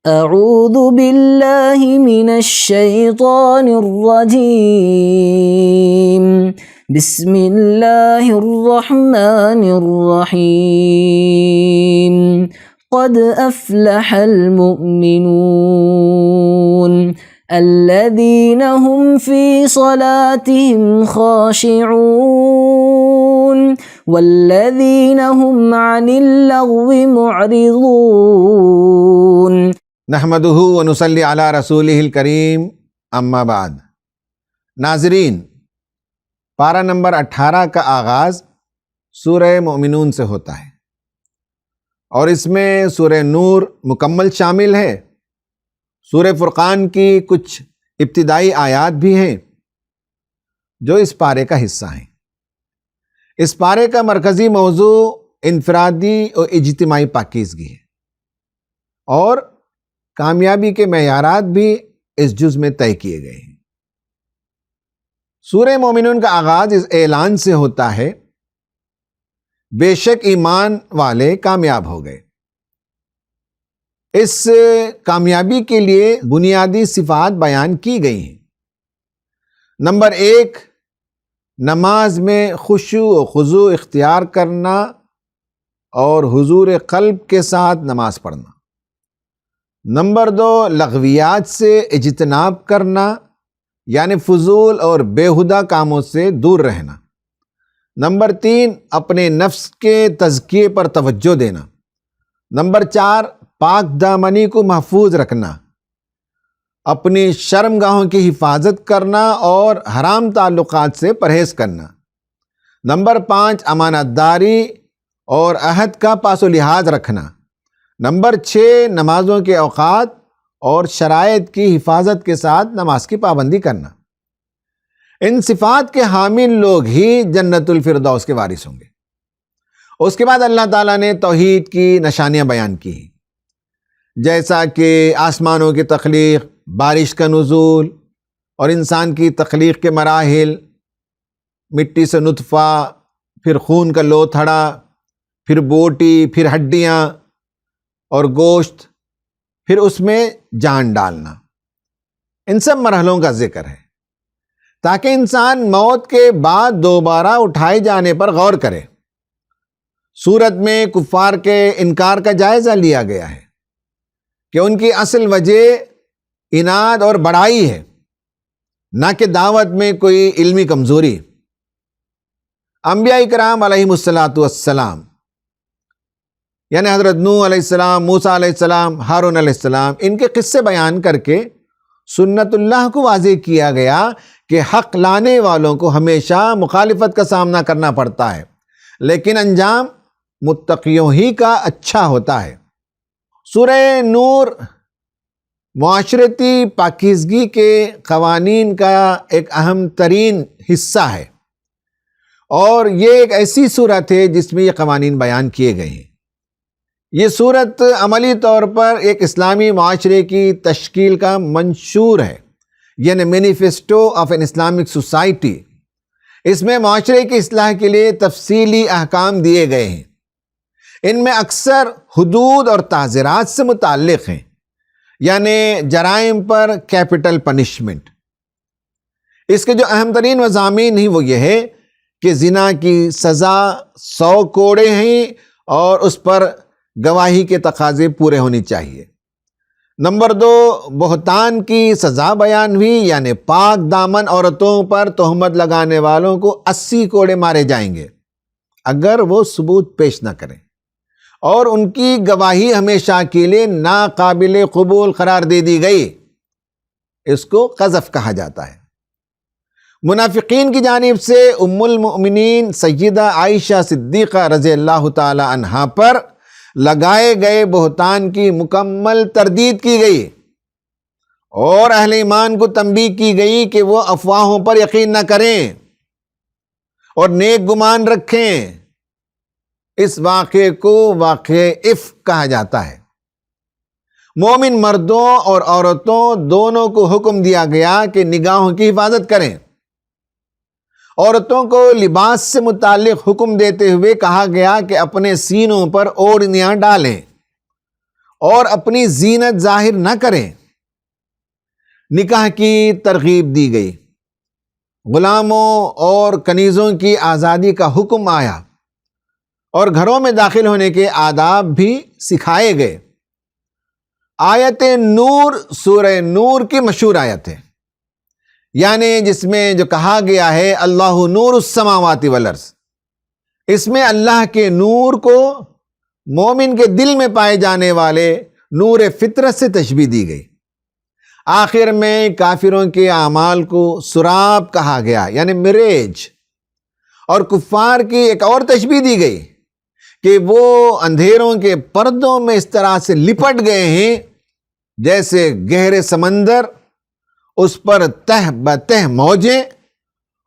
اعوذ باللہ من الشیطان الرجیم بسم اللہ الرحمن الرحیم قد افلح المؤمنون الذین هم فی صلاتهم خاشعون والذین هم عن اللغو معرضون نحمدہ ونصلی علی رسولہ الکریم، اما بعد۔ ناظرین، پارہ نمبر 18 کا آغاز سورہ مومنون سے ہوتا ہے اور اس میں سورہ نور مکمل شامل ہے۔ سورہ فرقان کی کچھ ابتدائی آیات بھی ہیں جو اس پارے کا حصہ ہیں۔ اس پارے کا مرکزی موضوع انفرادی اور اجتماعی پاکیزگی ہے اور کامیابی کے معیارات بھی اس جز میں طے کیے گئے ہیں۔ سورہ مومنون کا آغاز اس اعلان سے ہوتا ہے، بے شک ایمان والے کامیاب ہو گئے۔ اس کامیابی کے لیے بنیادی صفات بیان کی گئی ہیں۔ نمبر 1، نماز میں خشوع و خضوع اختیار کرنا اور حضور قلب کے ساتھ نماز پڑھنا۔ نمبر 2، لغویات سے اجتناب کرنا، یعنی فضول اور بیہودہ کاموں سے دور رہنا۔ نمبر 3، اپنے نفس کے تزکیے پر توجہ دینا۔ نمبر 4، پاک دامنی کو محفوظ رکھنا، اپنی شرمگاہوں کی حفاظت کرنا اور حرام تعلقات سے پرہیز کرنا۔ نمبر 5، امانت داری اور عہد کا پاس و لحاظ رکھنا۔ نمبر 6، نمازوں کے اوقات اور شرائط کی حفاظت کے ساتھ نماز کی پابندی کرنا۔ ان صفات کے حامل لوگ ہی جنت الفردوس کے وارث ہوں گے۔ اس کے بعد اللہ تعالیٰ نے توحید کی نشانیاں بیان کی، جیسا کہ آسمانوں کی تخلیق، بارش کا نزول اور انسان کی تخلیق کے مراحل، مٹی سے نطفہ، پھر خون کا لوتھڑا، پھر بوٹی، پھر ہڈیاں اور گوشت، پھر اس میں جان ڈالنا۔ ان سب مرحلوں کا ذکر ہے تاکہ انسان موت کے بعد دوبارہ اٹھائے جانے پر غور کرے۔ سورت میں کفار کے انکار کا جائزہ لیا گیا ہے کہ ان کی اصل وجہ عناد اور بڑائی ہے، نہ کہ دعوت میں کوئی علمی کمزوری۔ انبیاء کرام علیہم السلام، یعنی حضرت نوح علیہ السلام، موسیٰ علیہ السلام، ہارون علیہ السلام، ان کے قصے بیان کر کے سنت اللہ کو واضح کیا گیا کہ حق لانے والوں کو ہمیشہ مخالفت کا سامنا کرنا پڑتا ہے، لیکن انجام متقیوں ہی کا اچھا ہوتا ہے۔ سورہ نور معاشرتی پاکیزگی کے قوانین کا ایک اہم ترین حصہ ہے اور یہ ایک ایسی سورت ہے جس میں یہ قوانین بیان کیے گئے ہیں۔ یہ سورت عملی طور پر ایک اسلامی معاشرے کی تشکیل کا منشور ہے، یعنی manifesto of an Islamic society. اس میں معاشرے کی اصلاح کے لیے تفصیلی احکام دیے گئے ہیں۔ ان میں اکثر حدود اور تعزیرات سے متعلق ہیں، یعنی جرائم پر کیپٹل پنشمنٹ۔ اس کے جو اہم ترین مضامین ہیں وہ یہ ہے کہ زنا کی سزا 100 کوڑے ہیں اور اس پر گواہی کے تقاضے پورے ہونی چاہیے۔ نمبر 2، بہتان کی سزا بیان ہوئی، یعنی پاک دامن عورتوں پر تہمت لگانے والوں کو 80 کوڑے مارے جائیں گے اگر وہ ثبوت پیش نہ کریں، اور ان کی گواہی ہمیشہ کے لیے ناقابل قبول قرار دے دی گئی۔ اس کو قذف کہا جاتا ہے۔ منافقین کی جانب سے ام المؤمنین سیدہ عائشہ صدیقہ رضی اللہ تعالی عنہا پر لگائے گئے بہتان کی مکمل تردید کی گئی اور اہل ایمان کو تنبیہ کی گئی کہ وہ افواہوں پر یقین نہ کریں اور نیک گمان رکھیں۔ اس واقعے کو واقعہ افک کہا جاتا ہے۔ مومن مردوں اور عورتوں دونوں کو حکم دیا گیا کہ نگاہوں کی حفاظت کریں۔ عورتوں کو لباس سے متعلق حکم دیتے ہوئے کہا گیا کہ اپنے سینوں پر اوڑھنیاں ڈالیں اور اپنی زینت ظاہر نہ کریں۔ نکاح کی ترغیب دی گئی، غلاموں اور کنیزوں کی آزادی کا حکم آیا، اور گھروں میں داخل ہونے کے آداب بھی سکھائے گئے۔ آیت نور سورہ نور کی مشہور آیت ہے، یعنی جس میں جو کہا گیا ہے اللہ نور السماوات والارض، اس میں اللہ کے نور کو مومن کے دل میں پائے جانے والے نور فطرت سے تشبیہ دی گئی۔ آخر میں کافروں کے اعمال کو سراب کہا گیا، یعنی مریج، اور کفار کی ایک اور تشبیہ دی گئی کہ وہ اندھیروں کے پردوں میں اس طرح سے لپٹ گئے ہیں جیسے گہرے سمندر، اس پر تہ بتہ موجیں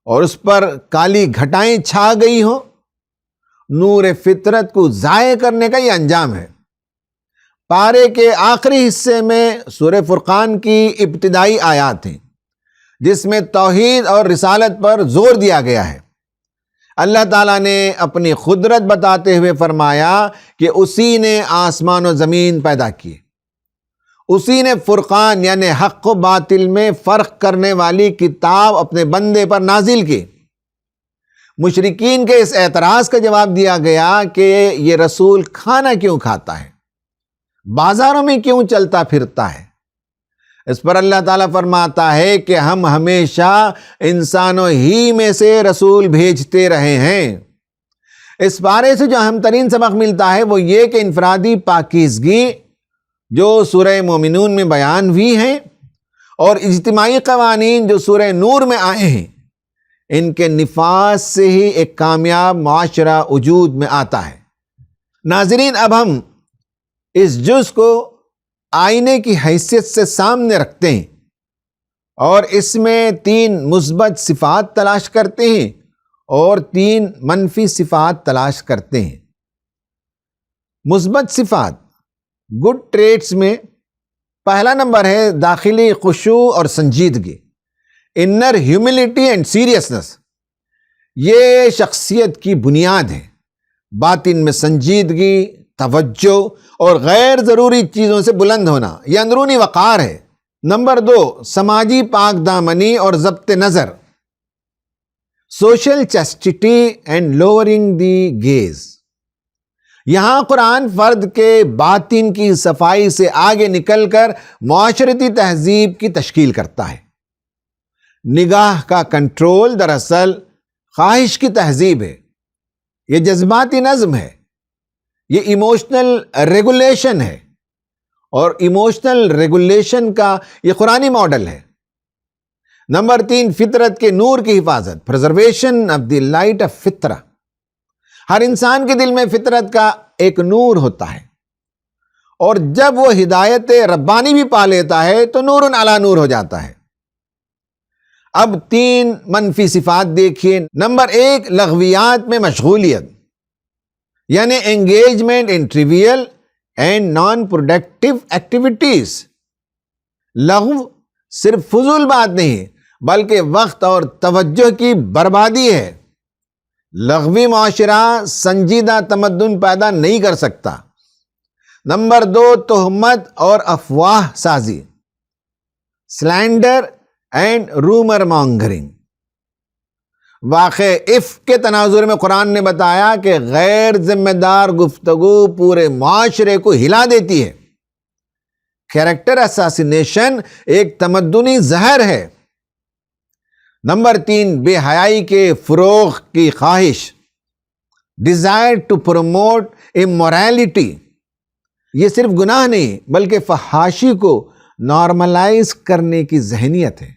اور اس پر کالی گھٹائیں چھا گئی ہوں۔ نور فطرت کو ضائع کرنے کا یہ انجام ہے۔ پارے کے آخری حصے میں سورہ فرقان کی ابتدائی آیات ہیں جس میں توحید اور رسالت پر زور دیا گیا ہے۔ اللہ تعالیٰ نے اپنی قدرت بتاتے ہوئے فرمایا کہ اسی نے آسمان و زمین پیدا کیے، اسی نے فرقان یعنی حق و باطل میں فرق کرنے والی کتاب اپنے بندے پر نازل کی۔ مشرکین کے اس اعتراض کا جواب دیا گیا کہ یہ رسول کھانا کیوں کھاتا ہے، بازاروں میں کیوں چلتا پھرتا ہے؟ اس پر اللہ تعالیٰ فرماتا ہے کہ ہم ہمیشہ انسانوں ہی میں سے رسول بھیجتے رہے ہیں۔ اس بارے سے جو اہم ترین سبق ملتا ہے وہ یہ کہ انفرادی پاکیزگی جو سورہ مومنون میں بیان ہوئی ہیں اور اجتماعی قوانین جو سورہ نور میں آئے ہیں، ان کے نفاذ سے ہی ایک کامیاب معاشرہ وجود میں آتا ہے۔ ناظرین، اب ہم اس جز کو آئینے کی حیثیت سے سامنے رکھتے ہیں اور اس میں 3 مثبت صفات تلاش کرتے ہیں اور 3 منفی صفات تلاش کرتے ہیں۔ مثبت صفات، گڈ ٹریٹس میں پہلا نمبر ہے داخلی خشوع اور سنجیدگی، انر ہیوملٹی اینڈ سیریسنس۔ یہ شخصیت کی بنیاد ہے۔ باطن میں سنجیدگی، توجہ اور غیر ضروری چیزوں سے بلند ہونا، یہ اندرونی وقار ہے۔ نمبر 2، سماجی پاک دامنی اور ضبط نظر، social chastity and lowering the gaze. یہاں قرآن فرد کے باطن کی صفائی سے آگے نکل کر معاشرتی تہذیب کی تشکیل کرتا ہے۔ نگاہ کا کنٹرول دراصل خواہش کی تہذیب ہے، یہ جذباتی نظم ہے، یہ ایموشنل ریگولیشن ہے، اور ایموشنل ریگولیشن کا یہ قرآنی ماڈل ہے۔ نمبر 3، فطرت کے نور کی حفاظت، preservation of the light of فطرہ۔ ہر انسان کے دل میں فطرت کا ایک نور ہوتا ہے، اور جب وہ ہدایت ربانی بھی پا لیتا ہے تو نور علی نور ہو جاتا ہے۔ اب 3 منفی صفات دیکھیے۔ نمبر 1، لغویات میں مشغولیت، یعنی engagement in trivial and non productive activities. لغو صرف فضول بات نہیں بلکہ وقت اور توجہ کی بربادی ہے۔ لغوی معاشرہ سنجیدہ تمدن پیدا نہیں کر سکتا۔ نمبر 2، تہمت اور افواہ سازی، سلینڈر اینڈ رومر مانگرنگ۔ واقع عفق کے تناظر میں قرآن نے بتایا کہ غیر ذمہ دار گفتگو پورے معاشرے کو ہلا دیتی ہے۔ کیریکٹر اساسینیشن ایک تمدنی زہر ہے۔ نمبر 3، بے حیائی کے فروغ کی خواہش، ڈیزائر ٹو پروموٹ امورالٹی۔ یہ صرف گناہ نہیں بلکہ فحاشی کو نارملائز کرنے کی ذہنیت ہے۔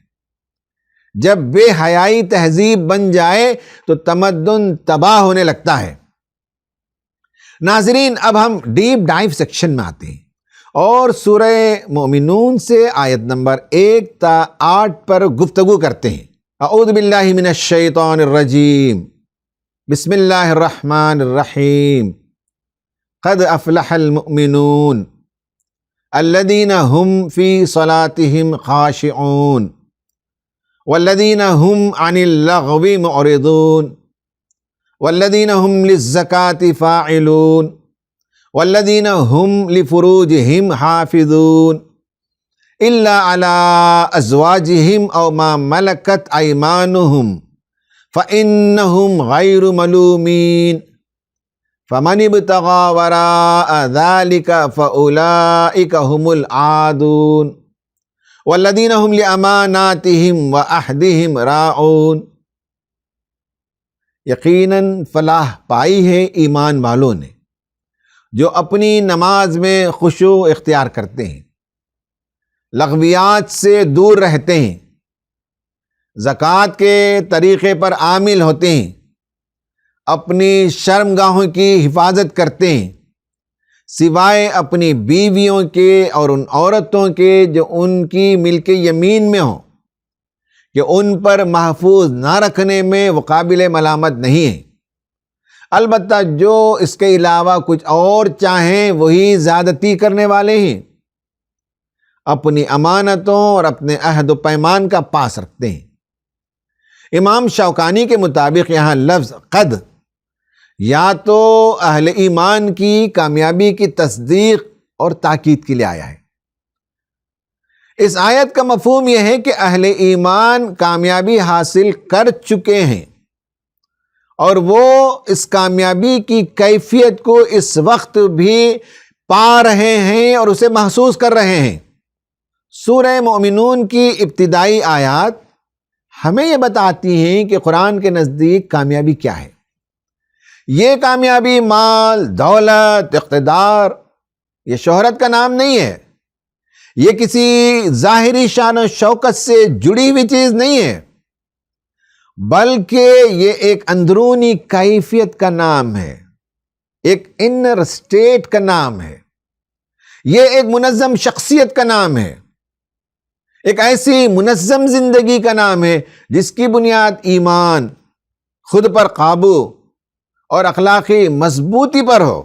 جب بے حیائی تہذیب بن جائے تو تمدن تباہ ہونے لگتا ہے۔ ناظرین، اب ہم ڈیپ ڈائیو سیکشن میں آتے ہیں اور سورہ مومنون سے آیت نمبر 1 تا 8 پر گفتگو کرتے ہیں۔ اعوذ باللہ من الشیطان الرجیم، بسم اللہ الرحمن الرحیم۔ قد افلح المؤمنون الذین هم فی صلاتهم خاشعون والذین هم عن اللغو معرضون والذین هم للزکاة فاعلون والذین هم لفروجہم حافظون الا علی ازواجہم او ما ملکت ایمانہم فإنہم غیر ملومین فمن ابتغى وراء ذلك فأولئك هم العادون والذین هم لأماناتهم وعہدہم راعون۔ یقیناً فلاح پائی ہے ایمان والوں نے جو اپنی نماز میں خشوع اختیار کرتے ہیں، لغویات سے دور رہتے ہیں، زکوٰۃ کے طریقے پر عامل ہوتے ہیں، اپنی شرمگاہوں کی حفاظت کرتے ہیں، سوائے اپنی بیویوں کے اور ان عورتوں کے جو ان کی ملک یمین میں ہوں کہ ان پر محفوظ نہ رکھنے میں وہ قابل ملامت نہیں ہیں۔ البتہ جو اس کے علاوہ کچھ اور چاہیں وہی زیادتی کرنے والے ہیں، اپنی امانتوں اور اپنے عہد و پیمان کا پاس رکھتے ہیں۔ امام شوکانی کے مطابق یہاں لفظ قد یا تو اہل ایمان کی کامیابی کی تصدیق اور تاکید کے لیے آیا ہے۔ اس آیت کا مفہوم یہ ہے کہ اہل ایمان کامیابی حاصل کر چکے ہیں اور وہ اس کامیابی کی کیفیت کو اس وقت بھی پا رہے ہیں اور اسے محسوس کر رہے ہیں۔ سورہ مومنون کی ابتدائی آیات ہمیں یہ بتاتی ہیں کہ قرآن کے نزدیک کامیابی کیا ہے۔ یہ کامیابی مال، دولت، اقتدار، یہ شہرت کا نام نہیں ہے، یہ کسی ظاہری شان و شوکت سے جڑی ہوئی چیز نہیں ہے، بلکہ یہ ایک اندرونی کیفیت کا نام ہے، ایک انر اسٹیٹ کا نام ہے، یہ ایک منظم شخصیت کا نام ہے، ایک ایسی منظم زندگی کا نام ہے جس کی بنیاد ایمان، خود پر قابو اور اخلاقی مضبوطی پر ہو،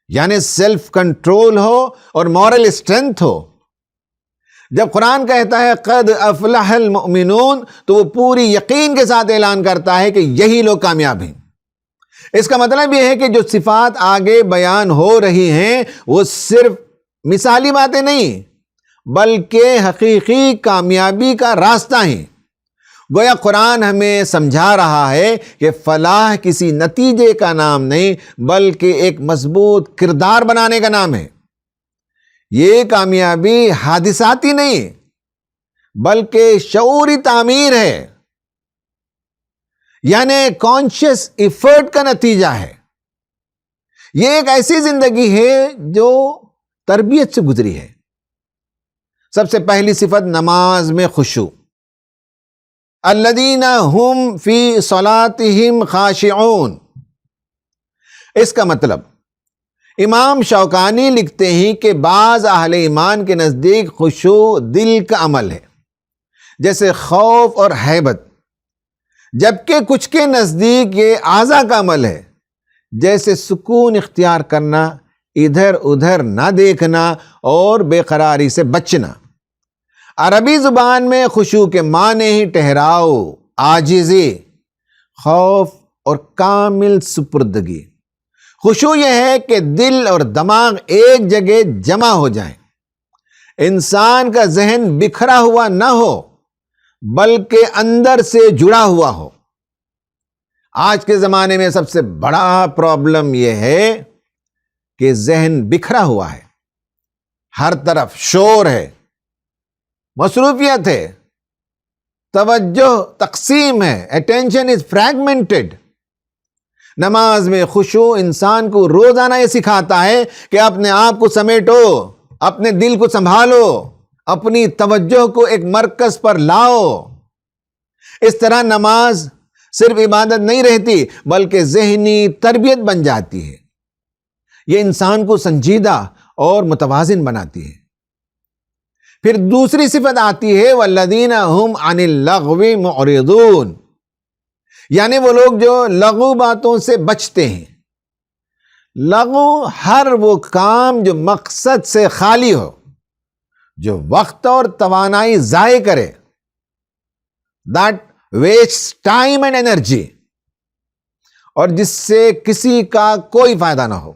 یعنی سیلف کنٹرول ہو اور مورل اسٹرینتھ ہو۔ جب قرآن کہتا ہے قد افلح المؤمنون تو وہ پوری یقین کے ساتھ اعلان کرتا ہے کہ یہی لوگ کامیاب ہیں۔ اس کا مطلب یہ ہے کہ جو صفات آگے بیان ہو رہی ہیں وہ صرف مثالی باتیں نہیں بلکہ حقیقی کامیابی کا راستہ ہیں۔ گویا قرآن ہمیں سمجھا رہا ہے کہ فلاح کسی نتیجے کا نام نہیں بلکہ ایک مضبوط کردار بنانے کا نام ہے۔ یہ کامیابی حادثاتی نہیں بلکہ شعوری تعمیر ہے، یعنی کانشیس ایفرٹ کا نتیجہ ہے۔ یہ ایک ایسی زندگی ہے جو تربیت سے گزری ہے۔ سب سے پہلی صفت نماز میں خشوع۔ الذین هم فی صلاتہم خاشعون۔ اس کا مطلب امام شوکانی لکھتے ہیں کہ بعض اہل ایمان کے نزدیک خشوع دل کا عمل ہے جیسے خوف اور ہیبت، جبکہ کچھ کے نزدیک یہ اعضاء کا عمل ہے جیسے سکون اختیار کرنا، ادھر ادھر نہ دیکھنا اور بے قراری سے بچنا۔ عربی زبان میں خشوع کے معنی ہی ٹھہراؤ، عاجزی، خوف اور کامل سپردگی۔ خشوع یہ ہے کہ دل اور دماغ ایک جگہ جمع ہو جائیں، انسان کا ذہن بکھرا ہوا نہ ہو بلکہ اندر سے جڑا ہوا ہو۔ آج کے زمانے میں سب سے بڑا پرابلم یہ ہے کہ ذہن بکھرا ہوا ہے، ہر طرف شور ہے، مصروفیت ہے، توجہ تقسیم ہے، attention is fragmented۔ نماز میں خشوع انسان کو روزانہ یہ سکھاتا ہے کہ اپنے آپ کو سمیٹو، اپنے دل کو سنبھالو، اپنی توجہ کو ایک مرکز پر لاؤ۔ اس طرح نماز صرف عبادت نہیں رہتی بلکہ ذہنی تربیت بن جاتی ہے۔ یہ انسان کو سنجیدہ اور متوازن بناتی ہے۔ پھر دوسری صفت آتی ہے والذین هم عن اللغو معرضون، یعنی وہ لوگ جو لغو باتوں سے بچتے ہیں۔ لغو ہر وہ کام جو مقصد سے خالی ہو، جو وقت اور توانائی ضائع کرے، that wastes time and energy، اور جس سے کسی کا کوئی فائدہ نہ ہو۔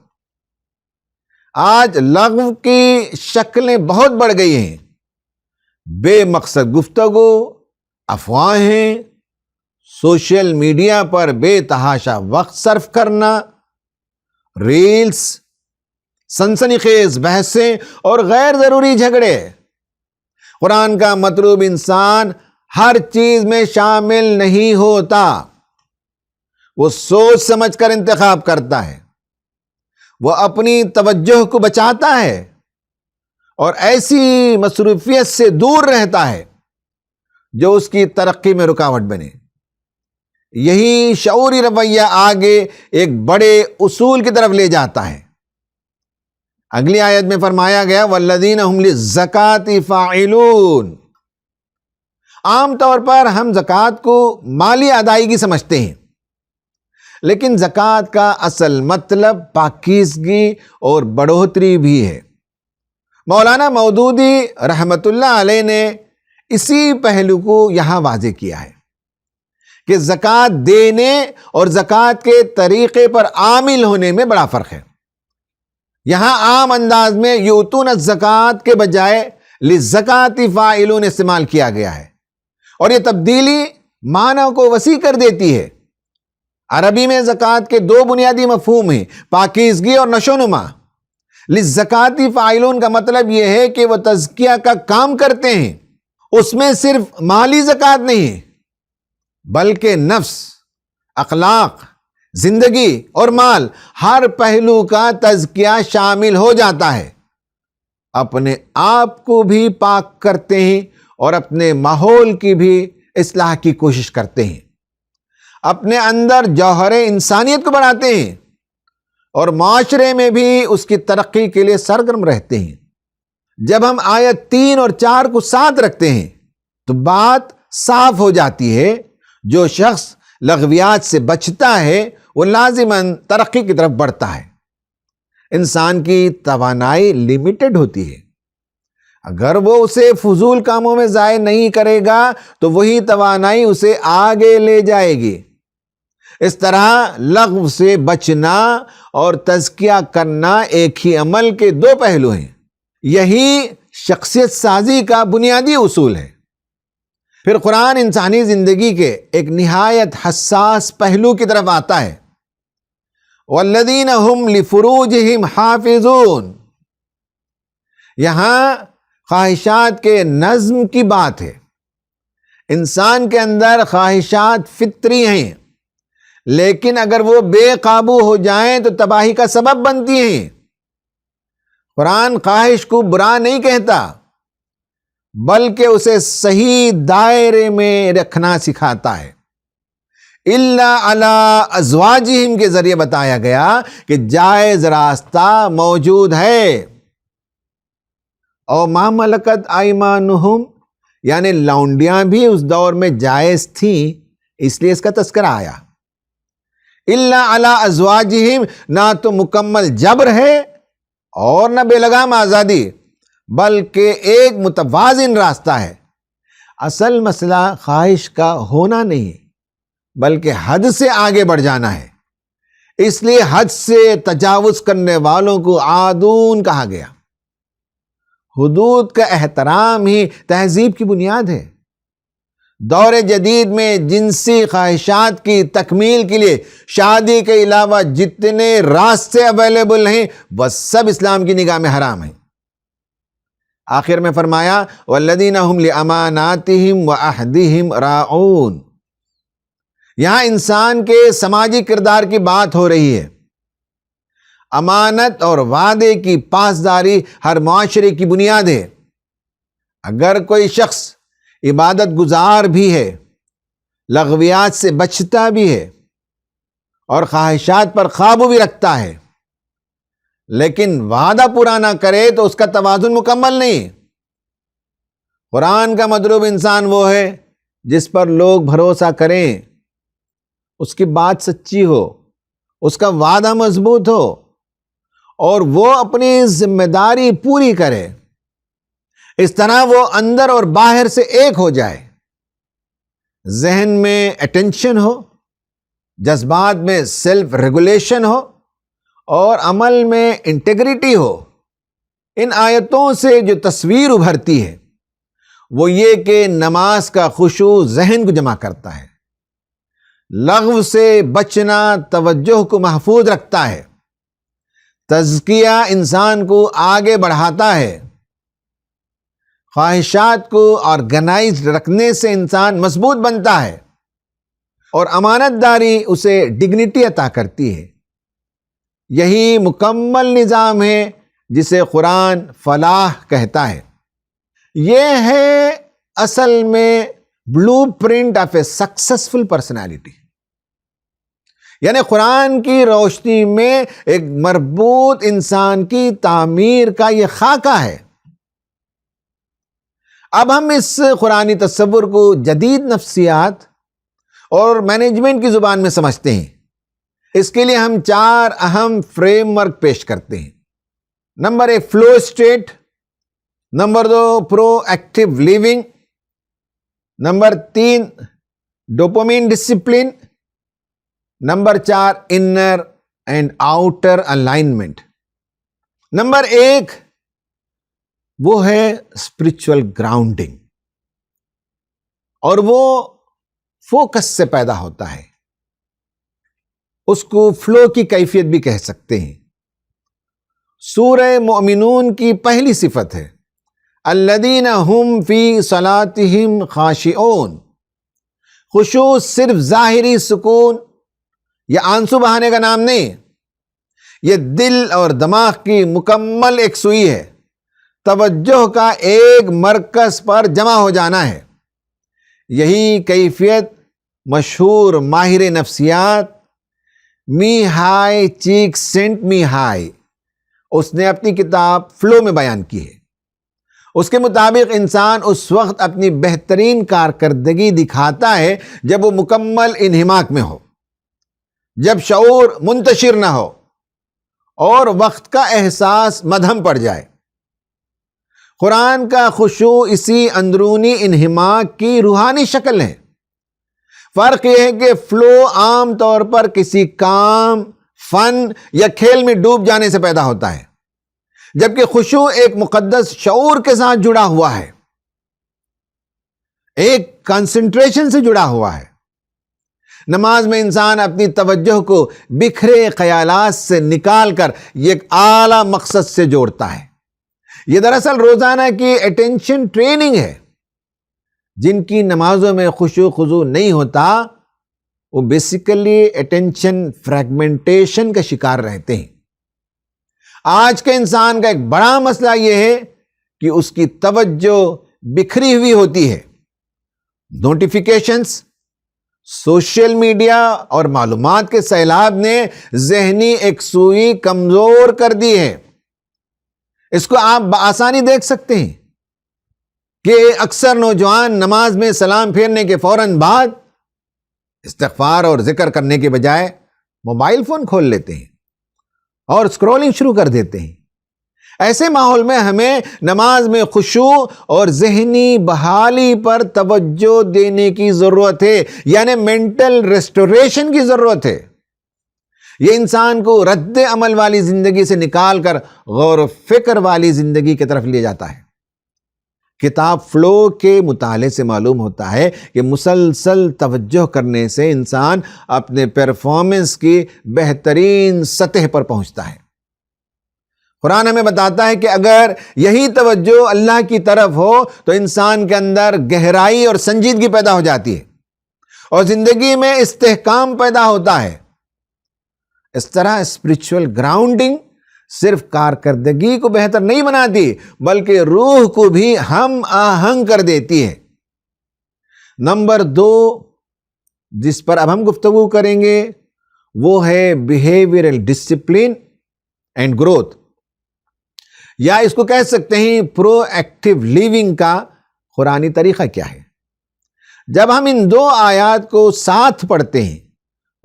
آج لغو کی شکلیں بہت بڑھ گئی ہیں، بے مقصد گفتگو، افواہیں، سوشل میڈیا پر بے تحاشا وقت صرف کرنا، ریلز، سنسنی خیز بحثیں اور غیر ضروری جھگڑے۔ قرآن کا مطلوب انسان ہر چیز میں شامل نہیں ہوتا، وہ سوچ سمجھ کر انتخاب کرتا ہے، وہ اپنی توجہ کو بچاتا ہے اور ایسی مصروفیت سے دور رہتا ہے جو اس کی ترقی میں رکاوٹ بنے۔ یہی شعوری رویہ آگے ایک بڑے اصول کی طرف لے جاتا ہے۔ اگلی آیت میں فرمایا گیا وَالَّذِينَ هُمْ لِلزَّكَاةِ فَاعِلُونَ۔ عام طور پر ہم زکوٰۃ کو مالی ادائیگی سمجھتے ہیں، لیکن زکوٰۃ کا اصل مطلب پاکیزگی اور بڑھوتری بھی ہے۔ مولانا مودودی رحمت اللہ علیہ نے اسی پہلو کو یہاں واضح کیا ہے کہ زکوٰۃ دینے اور زکوٰۃ کے طریقے پر عامل ہونے میں بڑا فرق ہے۔ یہاں عام انداز میں یؤتون الزکوٰۃ کے بجائے للزکوٰۃ فاعلون استعمال کیا گیا ہے، اور یہ تبدیلی معنی کو وسیع کر دیتی ہے۔ عربی میں زکوٰۃ کے دو بنیادی مفہوم ہیں، پاکیزگی اور نشوونما۔ للزکوٰۃ فاعلون کا مطلب یہ ہے کہ وہ تزکیہ کا کام کرتے ہیں، اس میں صرف مالی زکوٰۃ نہیں بلکہ نفس، اخلاق، زندگی اور مال، ہر پہلو کا تزکیہ شامل ہو جاتا ہے۔ اپنے آپ کو بھی پاک کرتے ہیں اور اپنے ماحول کی بھی اصلاح کی کوشش کرتے ہیں، اپنے اندر جوہر انسانیت کو بڑھاتے ہیں اور معاشرے میں بھی اس کی ترقی کے لیے سرگرم رہتے ہیں۔ جب ہم آیت 3 اور 4 کو ساتھ رکھتے ہیں تو بات صاف ہو جاتی ہے۔ جو شخص لغویات سے بچتا ہے وہ لازماً ترقی کی طرف بڑھتا ہے۔ انسان کی توانائی لمیٹڈ ہوتی ہے، اگر وہ اسے فضول کاموں میں ضائع نہیں کرے گا تو وہی توانائی اسے آگے لے جائے گی۔ اس طرح لغو سے بچنا اور تزکیہ کرنا ایک ہی عمل کے دو پہلو ہیں۔ یہی شخصیت سازی کا بنیادی اصول ہے۔ پھر قرآن انسانی زندگی کے ایک نہایت حساس پہلو کی طرف آتا ہے، وَالَّذِينَ هُمْ لِفُرُوجِهِمْ حَافِظُونَ۔ یہاں خواہشات کے نظم کی بات ہے۔ انسان کے اندر خواہشات فطری ہیں، لیکن اگر وہ بے قابو ہو جائیں تو تباہی کا سبب بنتی ہیں۔ قرآن خواہش کو برا نہیں کہتا بلکہ اسے صحیح دائرے میں رکھنا سکھاتا ہے۔ الا علی ازواجہم کے ذریعے بتایا گیا کہ جائز راستہ موجود ہے۔ اور ما ملکت ایمانہم، یعنی لونڈیاں بھی اس دور میں جائز تھیں، اس لیے اس کا تذکرہ آیا۔ الا علی ازواجہم، نہ تو مکمل جبر ہے اور نہ بے لگام آزادی، بلکہ ایک متوازن راستہ ہے۔ اصل مسئلہ خواہش کا ہونا نہیں بلکہ حد سے آگے بڑھ جانا ہے، اس لیے حد سے تجاوز کرنے والوں کو عادون کہا گیا۔ حدود کا احترام ہی تہذیب کی بنیاد ہے۔ دور جدید میں جنسی خواہشات کی تکمیل کے لیے شادی کے علاوہ جتنے راستے اویلیبل ہیں وہ سب اسلام کی نگاہ میں حرام ہیں۔ آخر میں فرمایا وَالَّذِينَ هُمْ لِأَمَانَاتِهِمْ وَعَهْدِهِمْ رَاعُونَ۔ یہاں انسان کے سماجی کردار کی بات ہو رہی ہے۔ امانت اور وعدے کی پاسداری ہر معاشرے کی بنیاد ہے۔ اگر کوئی شخص عبادت گزار بھی ہے، لغویات سے بچتا بھی ہے اور خواہشات پر قابو بھی رکھتا ہے، لیکن وعدہ پورا نہ کرے تو اس کا توازن مکمل نہیں۔ قرآن کا مطلوب انسان وہ ہے جس پر لوگ بھروسہ کریں، اس کی بات سچی ہو، اس کا وعدہ مضبوط ہو اور وہ اپنی ذمہ داری پوری کرے۔ اس طرح وہ اندر اور باہر سے ایک ہو جائے، ذہن میں اٹینشن ہو، جذبات میں سیلف ریگولیشن ہو اور عمل میں انٹیگریٹی ہو، ان آیتوں سے جو تصویر ابھرتی ہے وہ یہ کہ نماز کا خشوع ذہن کو جمع کرتا ہے، لغو سے بچنا توجہ کو محفوظ رکھتا ہے، تزکیہ انسان کو آگے بڑھاتا ہے، خواہشات کو آرگنائزڈ رکھنے سے انسان مضبوط بنتا ہے، اور امانت داری اسے ڈگنیٹی عطا کرتی ہے۔ یہی مکمل نظام ہے جسے قرآن فلاح کہتا ہے۔ یہ ہے اصل میں blueprint of a successful personality, یعنی قرآن کی روشنی میں ایک مربوط انسان کی تعمیر کا یہ خاکہ ہے۔ اب ہم اس قرآنی تصور کو جدید نفسیات اور مینجمنٹ کی زبان میں سمجھتے ہیں۔ اس کے لیے ہم 4 اہم فریم ورک پیش کرتے ہیں۔ Number 1 flow state, number 2 proactive living, number 3 dopamine discipline, number 4 inner and outer alignment. Number 1 وہ ہے اسپرچل گراؤنڈنگ، اور وہ فوکس سے پیدا ہوتا ہے، اس کو فلو کی کیفیت بھی کہہ سکتے ہیں۔ سورہ مومنون کی پہلی صفت ہے الذین ہم فی صلاتہم خاشعون۔ خشوع صرف ظاہری سکون یا آنسو بہانے کا نام نہیں، یہ دل اور دماغ کی مکمل یکسوئی ہے، توجہ کا ایک مرکز پر جمع ہو جانا ہے۔ یہی کیفیت مشہور ماہر نفسیات Mihaly Csikszentmihalyi, اس نے اپنی کتاب فلو میں بیان کی ہے۔ اس کے مطابق انسان اس وقت اپنی بہترین کارکردگی دکھاتا ہے جب وہ مکمل انہماک میں ہو، جب شعور منتشر نہ ہو اور وقت کا احساس مدھم پڑ جائے۔ قرآن کا خشوع اسی اندرونی انہماک کی روحانی شکل ہے۔ فرق یہ ہے کہ فلو عام طور پر کسی کام، فن یا کھیل میں ڈوب جانے سے پیدا ہوتا ہے، جبکہ خشوع ایک مقدس شعور کے ساتھ جڑا ہوا ہے، ایک کنسنٹریشن سے جڑا ہوا ہے۔ نماز میں انسان اپنی توجہ کو بکھرے خیالات سے نکال کر ایک اعلیٰ مقصد سے جوڑتا ہے۔ یہ دراصل روزانہ کی اٹینشن ٹریننگ ہے۔ جن کی نمازوں میں خشوع خضوع نہیں ہوتا وہ بیسیکلی اٹینشن فریگمنٹیشن کا شکار رہتے ہیں۔ آج کے انسان کا ایک بڑا مسئلہ یہ ہے کہ اس کی توجہ بکھری ہوئی ہوتی ہے۔ نوٹیفیکیشنز، سوشل میڈیا اور معلومات کے سیلاب نے ذہنی یکسوئی کمزور کر دی ہے۔ اس کو آپ بآسانی دیکھ سکتے ہیں کہ اکثر نوجوان نماز میں سلام پھیرنے کے فوراً بعد استغفار اور ذکر کرنے کے بجائے موبائل فون کھول لیتے ہیں اور اسکرولنگ شروع کر دیتے ہیں۔ ایسے ماحول میں ہمیں نماز میں خشوع اور ذہنی بحالی پر توجہ دینے کی ضرورت ہے، یعنی مینٹل ریسٹوریشن کی ضرورت ہے۔ یہ انسان کو رد عمل والی زندگی سے نکال کر غور و فکر والی زندگی کی طرف لے جاتا ہے۔ کتاب فلو کے مطالعے سے معلوم ہوتا ہے کہ مسلسل توجہ کرنے سے انسان اپنے پرفارمنس کی بہترین سطح پر پہنچتا ہے۔ قرآن ہمیں بتاتا ہے کہ اگر یہی توجہ اللہ کی طرف ہو تو انسان کے اندر گہرائی اور سنجیدگی پیدا ہو جاتی ہے اور زندگی میں استحکام پیدا ہوتا ہے۔ اس طرح اسپرچول گراؤنڈنگ صرف کارکردگی کو بہتر نہیں بناتی بلکہ روح کو بھی ہم آہنگ کر دیتی ہے۔ نمبر 2 جس پر اب ہم گفتگو کریں گے وہ ہے بیہیویئرل ڈسپلن اینڈ گروتھ، یا اس کو کہہ سکتے ہیں پرو ایکٹیو لیونگ کا قرآنی طریقہ کیا ہے۔ جب ہم ان 2 آیات کو ساتھ پڑھتے ہیں،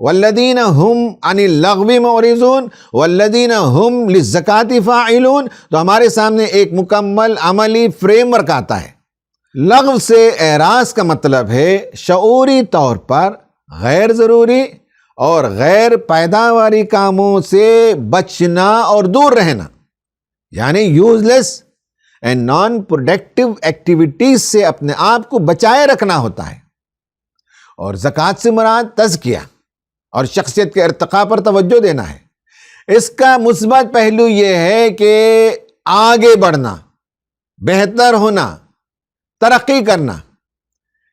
والذین ہم عن اللغو معرضون والذین ہم للزکاۃ فاعلون، تو ہمارے سامنے ایک مکمل عملی فریم ورک آتا ہے۔ لغو سے اعراض کا مطلب ہے شعوری طور پر غیر ضروری اور غیر پیداواری کاموں سے بچنا اور دور رہنا، یعنی use less and non productive activities سے اپنے آپ کو بچائے رکھنا ہوتا ہے۔ اور زکوٰۃ سے مراد تزکیہ اور شخصیت کے ارتقاء پر توجہ دینا ہے۔ اس کا مثبت پہلو یہ ہے کہ آگے بڑھنا، بہتر ہونا، ترقی کرنا،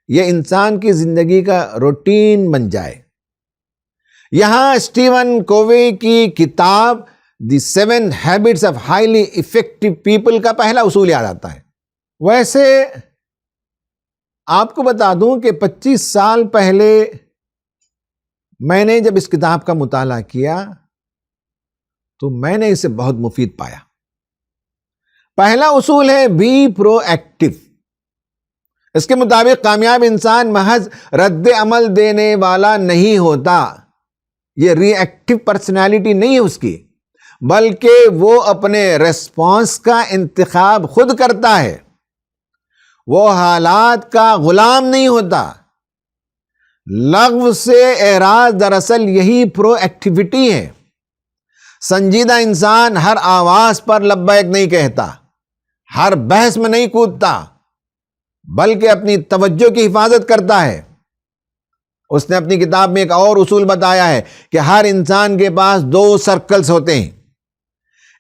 یہ انسان کی زندگی کا روٹین بن جائے۔ یہاں اسٹیون کووی کی کتاب دی 7 habits of highly effective people کا پہلا اصول یاد آتا ہے۔ ویسے آپ کو بتا دوں کہ 25 سال پہلے میں نے جب اس کتاب کا مطالعہ کیا تو میں نے اسے بہت مفید پایا۔ پہلا اصول ہے بی پرو ایکٹیو۔ اس کے مطابق کامیاب انسان محض رد عمل دینے والا نہیں ہوتا، یہ ری ایکٹیو پرسنالٹی نہیں ہے اس کی، بلکہ وہ اپنے ریسپانس کا انتخاب خود کرتا ہے، وہ حالات کا غلام نہیں ہوتا۔ لغو سے اعراض دراصل یہی پرو ایکٹیویٹی ہے۔ سنجیدہ انسان ہر آواز پر لبیک نہیں کہتا، ہر بحث میں نہیں کودتا، بلکہ اپنی توجہ کی حفاظت کرتا ہے۔ اس نے اپنی کتاب میں ایک اور اصول بتایا ہے کہ ہر انسان کے پاس 2 سرکلز ہوتے ہیں۔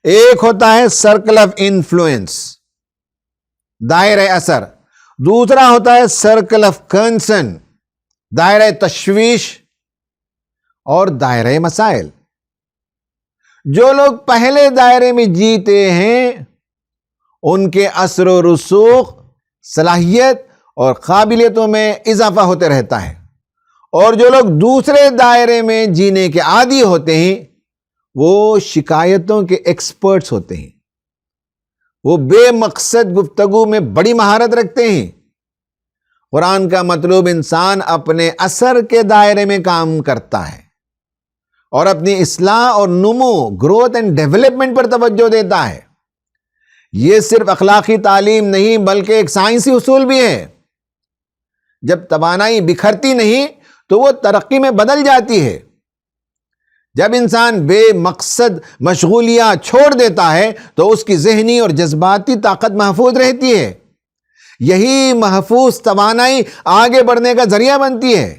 ایک ہوتا ہے سرکل آف انفلوئنس، دائرہ اثر، دوسرا ہوتا ہے سرکل آف کنسرن، دائرہ تشویش اور دائرہ مسائل۔ جو لوگ پہلے دائرے میں جیتے ہیں ان کے اثر و رسوخ، صلاحیت اور قابلیتوں میں اضافہ ہوتے رہتا ہے، اور جو لوگ دوسرے دائرے میں جینے کے عادی ہوتے ہیں وہ شکایتوں کے ایکسپرٹس ہوتے ہیں، وہ بے مقصد گفتگو میں بڑی مہارت رکھتے ہیں۔ قرآن کا مطلوب انسان اپنے اثر کے دائرے میں کام کرتا ہے اور اپنی اصلاح اور نمو، گروتھ اینڈ ڈیولپمنٹ پر توجہ دیتا ہے۔ یہ صرف اخلاقی تعلیم نہیں بلکہ ایک سائنسی اصول بھی ہے۔ جب توانائی بکھرتی نہیں تو وہ ترقی میں بدل جاتی ہے۔ جب انسان بے مقصد مشغولیاں چھوڑ دیتا ہے تو اس کی ذہنی اور جذباتی طاقت محفوظ رہتی ہے۔ یہی محفوظ توانائی آگے بڑھنے کا ذریعہ بنتی ہے۔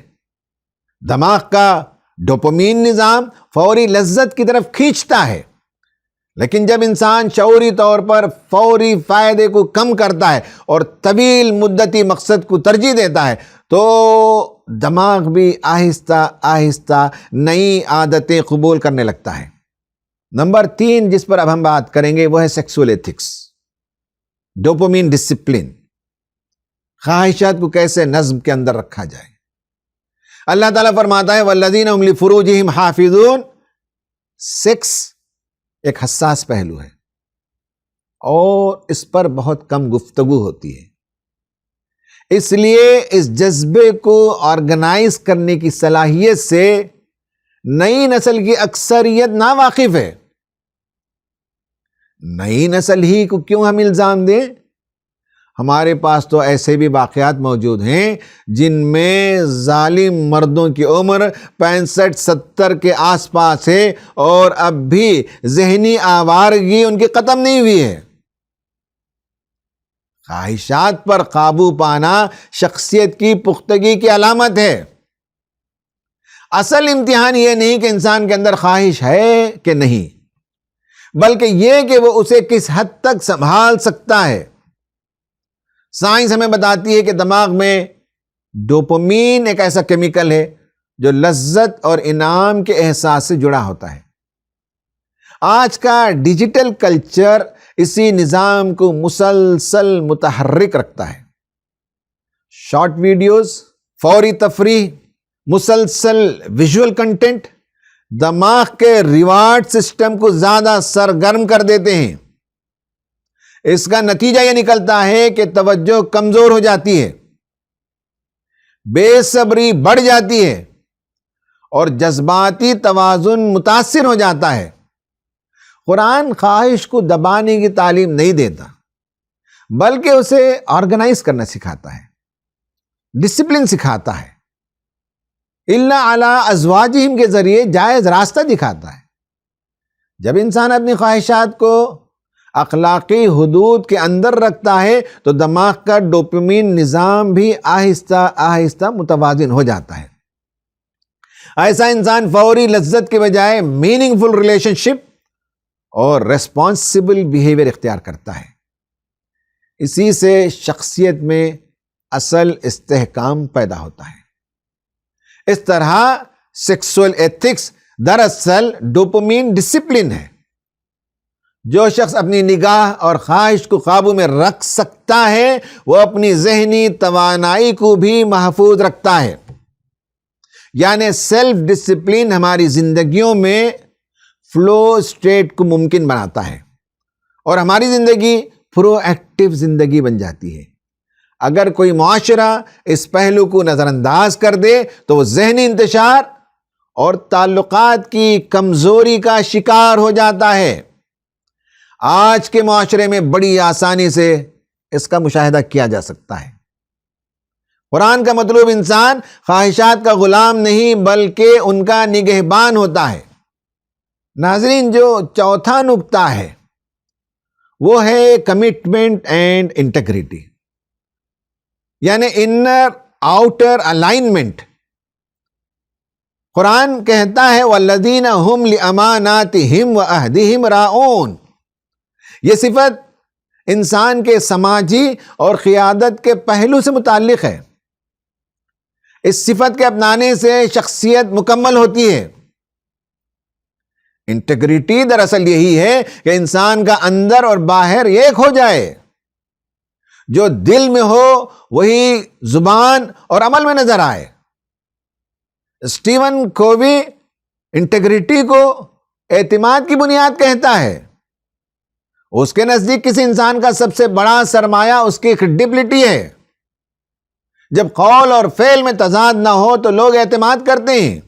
دماغ کا ڈوپامین نظام فوری لذت کی طرف کھینچتا ہے، لیکن جب انسان شعوری طور پر فوری فائدے کو کم کرتا ہے اور طویل مدتی مقصد کو ترجیح دیتا ہے تو دماغ بھی آہستہ آہستہ نئی عادتیں قبول کرنے لگتا ہے۔ نمبر 3 جس پر اب ہم بات کریں گے وہ ہے سیکسول ایتھکس، ڈوپامین ڈسپلن، خواہشات کو کیسے نظم کے اندر رکھا جائے۔ اللہ تعالیٰ فرماتا ہے والذین هم لفروجہم حافظون۔ سیکس ایک حساس پہلو ہے اور اس پر بہت کم گفتگو ہوتی ہے، اس لیے اس جذبے کو آرگنائز کرنے کی صلاحیت سے نئی نسل کی اکثریت ناواقف ہے۔ نئی نسل ہی کو کیوں ہم الزام دیں؟ ہمارے پاس تو ایسے بھی واقعات موجود ہیں جن میں ظالم مردوں کی عمر 65-70 کے آس پاس ہے اور اب بھی ذہنی آوارگی ان کی ختم نہیں ہوئی ہے۔ خواہشات پر قابو پانا شخصیت کی پختگی کی علامت ہے۔ اصل امتحان یہ نہیں کہ انسان کے اندر خواہش ہے کہ نہیں، بلکہ یہ کہ وہ اسے کس حد تک سنبھال سکتا ہے۔ سائنس ہمیں بتاتی ہے کہ دماغ میں ڈوپامین ایک ایسا کیمیکل ہے جو لذت اور انعام کے احساس سے جڑا ہوتا ہے۔ آج کا ڈیجیٹل کلچر اسی نظام کو مسلسل متحرک رکھتا ہے۔ شارٹ ویڈیوز، فوری تفریح، مسلسل ویژول کنٹینٹ دماغ کے ریوارڈ سسٹم کو زیادہ سرگرم کر دیتے ہیں۔ اس کا نتیجہ یہ نکلتا ہے کہ توجہ کمزور ہو جاتی ہے، بے صبری بڑھ جاتی ہے اور جذباتی توازن متاثر ہو جاتا ہے۔ قرآن خواہش کو دبانے کی تعلیم نہیں دیتا بلکہ اسے آرگنائز کرنا سکھاتا ہے، ڈسپلن سکھاتا ہے۔ الا علی ازواجہم کے ذریعے جائز راستہ دکھاتا ہے۔ جب انسان اپنی خواہشات کو اخلاقی حدود کے اندر رکھتا ہے تو دماغ کا ڈوپامین نظام بھی آہستہ آہستہ متوازن ہو جاتا ہے۔ ایسا انسان فوری لذت کے بجائے میننگ فل ریلیشن شپ اور ریسپانسبل بیہیویئر اختیار کرتا ہے۔ اسی سے شخصیت میں اصل استحکام پیدا ہوتا ہے۔ اس طرح سیکسول ایتھکس دراصل ڈوپامین ڈسپلن ہے۔ جو شخص اپنی نگاہ اور خواہش کو قابو میں رکھ سکتا ہے وہ اپنی ذہنی توانائی کو بھی محفوظ رکھتا ہے۔ یعنی سیلف ڈسپلن ہماری زندگیوں میں فلو اسٹیٹ کو ممکن بناتا ہے اور ہماری زندگی پرو ایکٹیو زندگی بن جاتی ہے۔ اگر کوئی معاشرہ اس پہلو کو نظر انداز کر دے تو وہ ذہنی انتشار اور تعلقات کی کمزوری کا شکار ہو جاتا ہے۔ آج کے معاشرے میں بڑی آسانی سے اس کا مشاہدہ کیا جا سکتا ہے۔ قرآن کا مطلوب انسان خواہشات کا غلام نہیں بلکہ ان کا نگہبان ہوتا ہے۔ ناظرین، جو چوتھا نکتہ ہے وہ ہے کمٹمنٹ اینڈ انٹیگریٹی، یعنی انر آؤٹر الائنمنٹ۔ قرآن کہتا ہے والذین هم لاماناتہم وعہدہم راعون۔ یہ صفت انسان کے سماجی اور قیادت کے پہلو سے متعلق ہے۔ اس صفت کے اپنانے سے شخصیت مکمل ہوتی ہے۔ انٹیگریٹی دراصل یہی ہے کہ انسان کا اندر اور باہر ایک ہو جائے۔ جو دل میں ہو وہی زبان اور عمل میں نظر آئے۔ اسٹیون کووی انٹیگریٹی کو اعتماد کی بنیاد کہتا ہے۔ اس کے نزدیک کسی انسان کا سب سے بڑا سرمایہ اس کی کریڈیبلٹی ہے۔ جب قول اور فعل میں تضاد نہ ہو تو لوگ اعتماد کرتے ہیں۔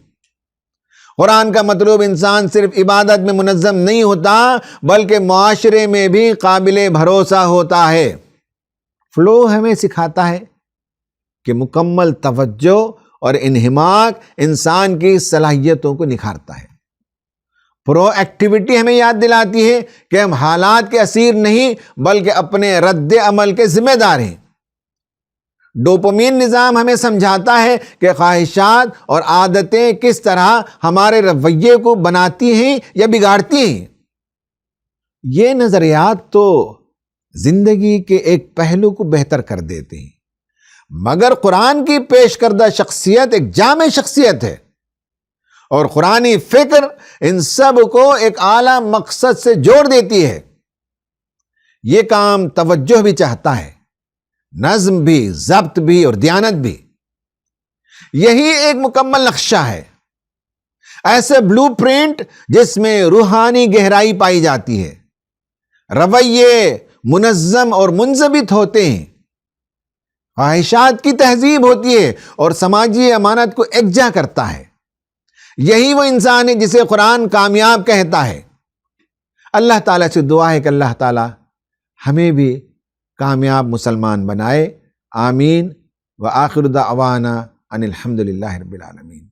قرآن کا مطلوب انسان صرف عبادت میں منظم نہیں ہوتا بلکہ معاشرے میں بھی قابل بھروسہ ہوتا ہے۔ فلو ہمیں سکھاتا ہے کہ مکمل توجہ اور انہماک انسان کی صلاحیتوں کو نکھارتا ہے۔ پرو ایکٹیویٹی ہمیں یاد دلاتی ہے کہ ہم حالات کے اسیر نہیں بلکہ اپنے رد عمل کے ذمہ دار ہیں۔ ڈوپامین نظام ہمیں سمجھاتا ہے کہ خواہشات اور عادتیں کس طرح ہمارے رویے کو بناتی ہیں یا بگاڑتی ہیں۔ یہ نظریات تو زندگی کے ایک پہلو کو بہتر کر دیتے ہیں، مگر قرآن کی پیش کردہ شخصیت ایک جامع شخصیت ہے اور قرآنی فکر ان سب کو ایک اعلیٰ مقصد سے جوڑ دیتی ہے۔ یہ کام توجہ بھی چاہتا ہے، نظم بھی، ضبط بھی اور دیانت بھی۔ یہی ایک مکمل نقشہ ہے، ایسے بلو پرنٹ جس میں روحانی گہرائی پائی جاتی ہے، رویے منظم اور منضبط ہوتے ہیں، خواہشات کی تہذیب ہوتی ہے اور سماجی امانت کو یکجا کرتا ہے۔ یہی وہ انسان ہے جسے قرآن کامیاب کہتا ہے۔ اللہ تعالیٰ سے دعا ہے کہ اللہ تعالیٰ ہمیں بھی کامیاب مسلمان بنائے، آمین۔ وآخر دعوانا ان الحمد للہ رب العالمین۔